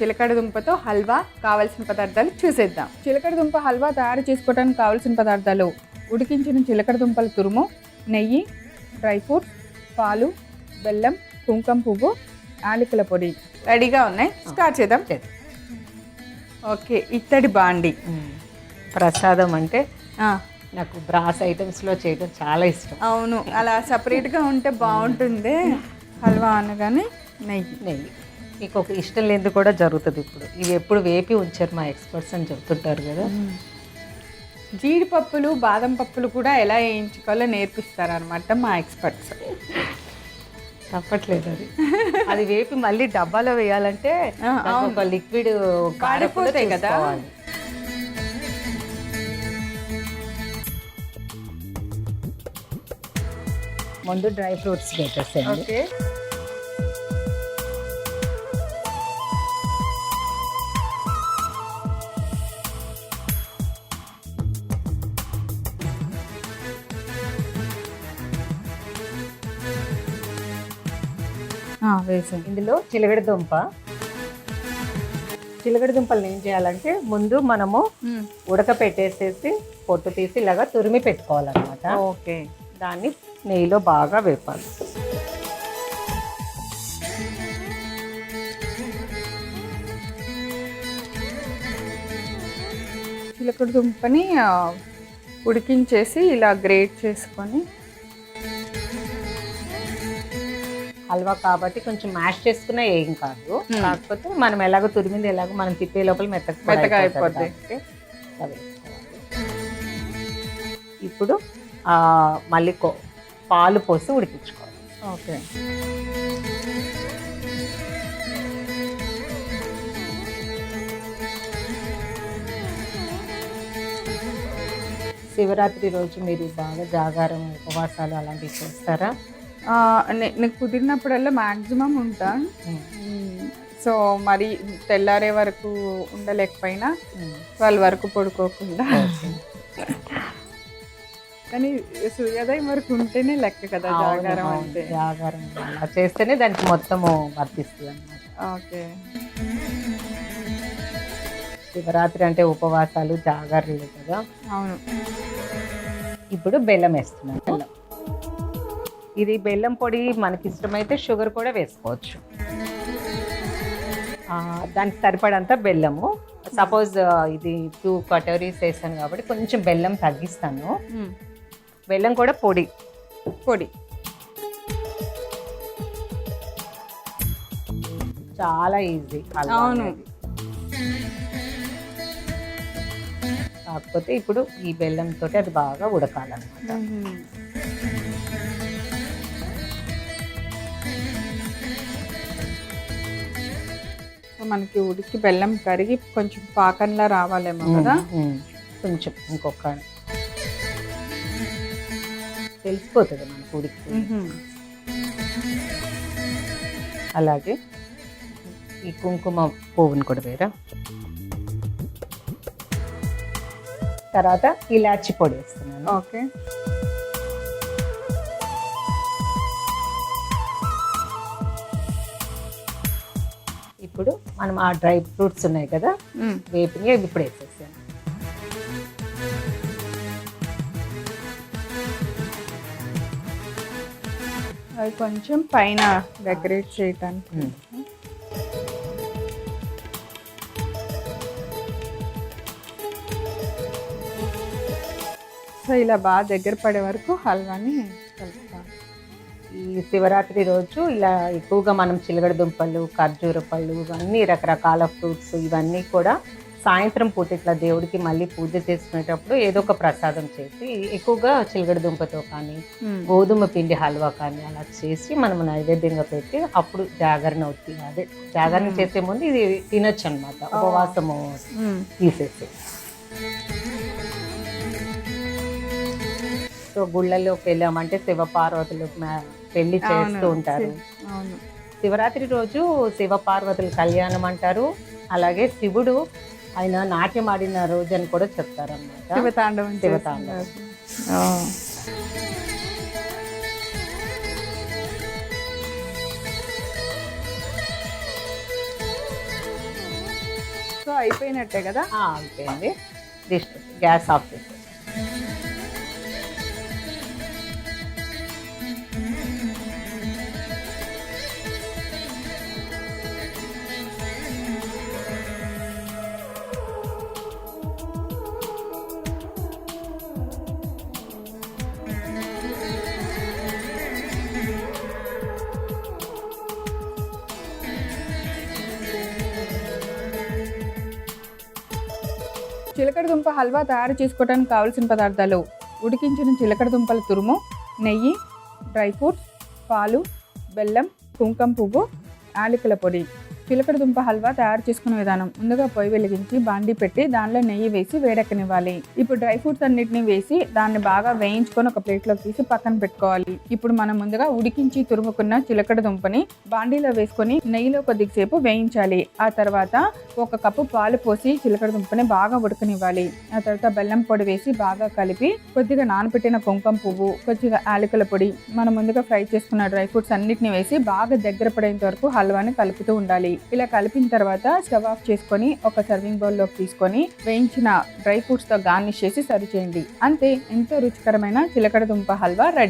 చిలకడ దుంపతో హల్వా కావాల్సిన పదార్థాలు చూసేద్దాం. చిలకడ దుంప హల్వా తయారు చేసుకోవడానికి కావాల్సిన పదార్థాలు: ఉడికించిన చిలకడ దుంపల తురుము, నెయ్యి, డ్రై ఫ్రూట్స్, పాలు, బెల్లం, కుంకుమ పువ్వు, యాలకుల పొడి రెడీగా ఉన్నాయి. స్టార్ట్ చేద్దాం. ఓకే, ఇత్తడి బాండి. ప్రసాదం అంటే నాకు బ్రాస్ ఐటమ్స్లో చేయడం చాలా ఇష్టం. అవును, అలా సపరేట్గా ఉంటే బాగుంటుంది. హల్వా అనగానే నెయ్యి. మీకు ఒక ఇష్టం లేనిది కూడా జరుగుతుంది. ఇప్పుడు ఇవి ఎప్పుడు వేపి ఉంచారు మా ఎక్స్పర్ట్స్ అని చెప్తుంటారు కదా. జీడిపప్పులు, బాదం పప్పులు కూడా ఎలా వేయించుకోవాలో నేర్పిస్తారు అనమాట మా ఎక్స్పర్ట్స్. తప్పట్లేదు అది వేపి మళ్ళీ డబ్బాలో వేయాలంటే ఒక లిక్విడ్ కారిపోతాయి కదా. ముందు డ్రై ఫ్రూట్స్ పెట్టేసేయండి. ఓకే, వేసాను. ఇందులో చిలకడ దుంపలు ఏం చేయాలంటే ముందు మనము ఉడకపెట్టేసేసి పొట్టు తీసి ఇలాగా తురిమి పెట్టుకోవాలన్నమాట. ఓకే, దాన్ని నెయ్యిలో బాగా వేపాలి. చిలకడ దుంపని ఉడికించేసి ఇలా గ్రేట్ చేసుకొని, హల్వా కాబట్టి కొంచెం మ్యాష్ చేసుకున్నా ఏం కాదు. కాకపోతే మనం ఎలాగో తురిమింది ఎలాగో మనం తిప్పే లోపల మెత్తగా అయిపోద్ది. ఇప్పుడు మళ్ళీ పాలు పోసి ఉడికించుకోవాలి. ఓకే, శివరాత్రి రోజు మీరు బాగా జాగారం, ఉపవాసాలు అలాంటివి చేస్తారా? నేను కుదిరినప్పుడల్లా మ్యాక్సిమం ఉంటాను. సో మరి తెల్లారే వరకు ఉండలేకపోయినా 12 వరకు పడుకోకుండా, కానీ సూర్యోదయం వరకు ఉంటేనే లెక్క కదా జాగారం అంటే. జాగారం అలా చేస్తేనే దానికి మొత్తము వర్తిస్తుంది అన్నమాట. ఓకే, శివరాత్రి అంటే ఉపవాసాలు, జాగారాలు కదా. అవును. ఇప్పుడు బెల్లం వేస్తున్నాను. బెల్లం, ఇది బెల్లం పొడి మనకి ఇష్టమైతే షుగర్ కూడా వేసుకోవచ్చు. దానికి సరిపడంత బెల్లము. సపోజ్ ఇది 2 కటోరీస్ వేసాను కాబట్టి కొంచెం బెల్లం తగ్గిస్తాను. బెల్లం కూడా పొడి చాలా ఈజీ. అవును, కాకపోతే ఇప్పుడు ఈ బెల్లంతో అది బాగా ఉడకాలన్నమాట. మనకి ఉడికి బెల్లం కరిగి కొంచెం పాకంలా రావాలేమో కదా. కొంచెం ఇంకొక తెలిసిపోతుంది మనకు ఉడికి. అలాగే ఈ కుంకుమ పువ్వుని కూడా వేరా. తర్వాత ఇలాచి పొడి వేస్తున్నాను. ఓకే, ఇప్పుడు మనం ఆ డ్రై ఫ్రూట్స్ ఉన్నాయి కదా వేపిని, అవి ఇప్పుడు వేసేసాను. అవి కొంచెం పైన డెకరేట్ చేయటానికి. సో ఇలా బాగా దగ్గర పడే వరకు హల్వాని కలుపుతాం. ఈ శివరాత్రి రోజు ఇలా ఎక్కువగా మనం చిలకడ దుంపలు, ఖర్జూర పళ్ళు, ఇవన్నీ రకరకాల ఫ్రూట్స్ ఇవన్నీ కూడా సాయంత్రం పూట ఇట్లా దేవుడికి మళ్ళీ పూజ చేసుకునేటప్పుడు ఏదో ఒక ప్రసాదం చేసి, ఎక్కువగా చిలకడ దుంపతో కానీ గోధుమ పిండి హల్వా కానీ అలా చేసి మనం నైవేద్యంగా పెట్టి అప్పుడు జాగరణ అవుతుంది. అదే జాగరణ చేసే ముందు ఇది తినొచ్చు అనమాట, ఉపవాసము తీసేసి. సో గుళ్ళల్లోకి వెళ్ళామంటే శివ పార్వతులు పెళ్లి చేస్తూ ఉంటారు. శివరాత్రి రోజు శివ పార్వతుల కళ్యాణం అంటారు. అలాగే శివుడు ఆయన నాట్యం ఆడిన రోజు అని కూడా చెప్తారు అన్నమాట. శివతాండవం. సో అయిపోయినట్టే కదా. అయిపోయింది. డిష్ గ్యాస్ ఆఫ్ చేసేసి చిలకడ దుంప హల్వా తయారు చేసుకోవడానికి కావాల్సిన పదార్థాలు: ఉడికించిన చిలకడ దుంపల తురుము, నెయ్యి, డ్రై ఫ్రూట్స్, పాలు, బెల్లం, కుంకుమ పువ్వు, యాలకుల పొడి. చిలకడ దుంప హల్వా తయారు చేసుకునే విధానం: ముందుగా పొయ్యి వెలిగించి బాండి పెట్టి దానిలో నెయ్యి వేసి వేడెక్కనివ్వాలి. ఇప్పుడు డ్రై ఫ్రూట్స్ అన్నిటిని వేసి దాన్ని బాగా వేయించుకొని ఒక ప్లేట్లోకి తీసి పక్కన పెట్టుకోవాలి. ఇప్పుడు మనం ముందుగా ఉడికించి తురుముకున్న చిలకడ దుంపని బాండీలో వేసుకొని నెయ్యిలో కొద్దిసేపు వేయించాలి. ఆ తర్వాత 1 కప్పు పాలు పోసి చిలకడ దుంపని బాగా ఉడకనివ్వాలి. ఆ తర్వాత బెల్లం పొడి వేసి బాగా కలిపి కొద్దిగా నానబెట్టిన కుంకుమ పువ్వు, కొద్దిగా యాలకుల పొడి, మనం ముందుగా ఫ్రై చేసుకున్న డ్రై ఫ్రూట్స్ అన్నిటిని వేసి బాగా దగ్గర పడేంత వరకు హల్వాని కలుపుతూ ఉండాలి. ఇలా కలిపిన తర్వాత స్టవ్ ఆఫ్ చేసుకొని ఒక సర్వింగ్ బౌల్లోకి తీసుకొని వేయించిన డ్రై ఫ్రూట్స్తో గార్నిష్ చేసి సర్వ్ చేయండి. అంతే, ఎంతో రుచికరమైన చిలకడ దుంప హల్వా రెడీ.